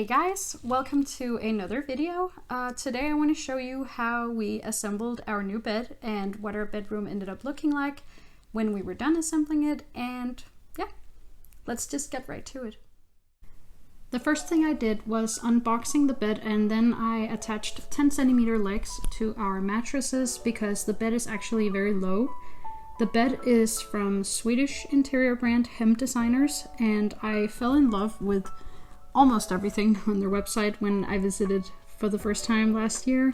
Hey guys, welcome to another video. Today I want to show you how we assembled our new bed and what our bedroom ended up looking like when we were done assembling it, and yeah, let's just get right to it. The first thing I did was unboxing the bed, and then I attached 10 centimeter legs to our mattresses because the bed is actually very low. The bed is from Swedish interior brand Hem Designers, and I fell in love with almost everything on their website when I visited for the first time last year.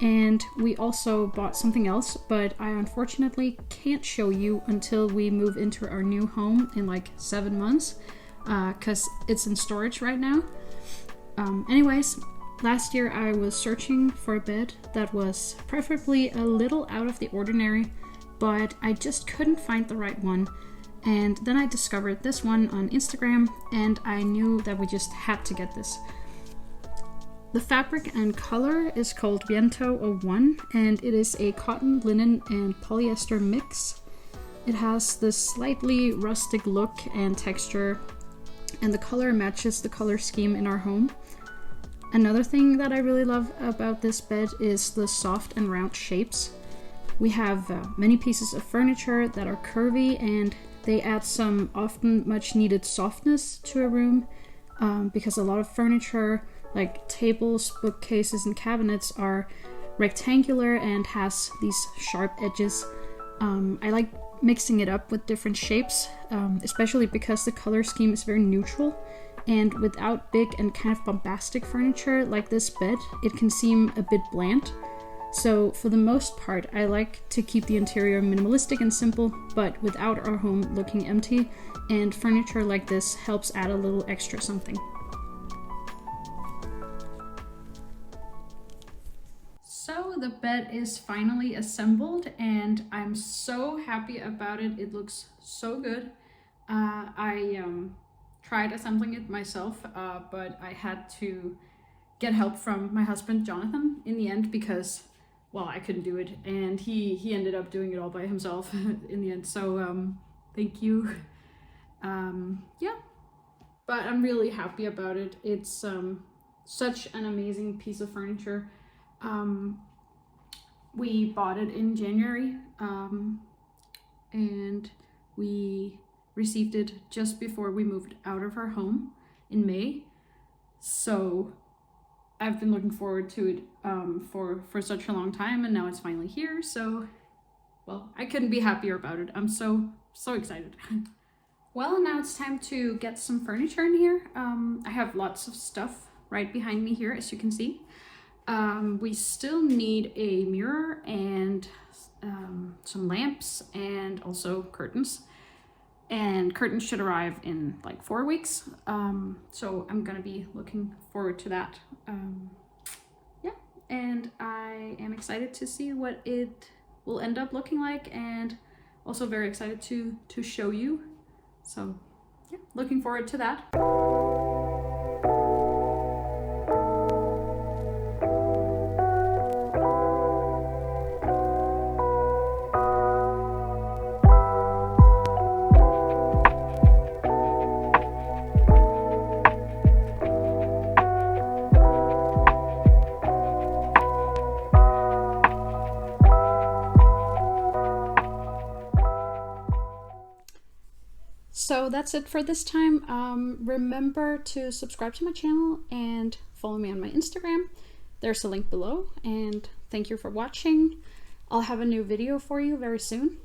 And we also bought something else, but I unfortunately can't show you until we move into our new home in like 7 months, because it's in storage right now. Anyways, last year I was searching for a bed that was preferably a little out of the ordinary, but I just couldn't find the right one. And then I discovered this one on Instagram, and I knew that we just had to get this. The fabric and color is called Viento 01, and it is a cotton, linen, and polyester mix. It has this slightly rustic look and texture, and the color matches the color scheme in our home. Another thing that I really love about this bed is the soft and round shapes. We have many pieces of furniture that are curvy, and they add some often much needed softness to a room, because a lot of furniture like tables, bookcases, and cabinets are rectangular and has these sharp edges. I like mixing it up with different shapes, especially because the color scheme is very neutral, and without big and kind of bombastic furniture like this bed, it can seem a bit bland. So for the most part, I like to keep the interior minimalistic and simple, but without our home looking empty, and furniture like this helps add a little extra something. So the bed is finally assembled, and I'm so happy about it. It looks so good. I tried assembling it myself, but I had to get help from my husband Jonathan in the end because, well, I couldn't do it, and he ended up doing it all by himself in the end. So thank you. Yeah, but I'm really happy about it. It's such an amazing piece of furniture. We bought it in January, and we received it just before we moved out of our home in May. So I've been looking forward to it for such a long time, and now it's finally here. So, well, I couldn't be happier about it. I'm so excited. Well, now it's time to get some furniture in here. I have lots of stuff right behind me here, as you can see. We still need a mirror and some lamps and also curtains. And curtains should arrive in like 4 weeks. So I'm gonna be looking forward to that. Yeah, and I am excited to see what it will end up looking like, and also very excited to show you. So yeah, looking forward to that. So that's it for this time. Remember to subscribe to my channel and follow me on my Instagram. There's a link below, and thank you for watching. I'll have a new video for you very soon.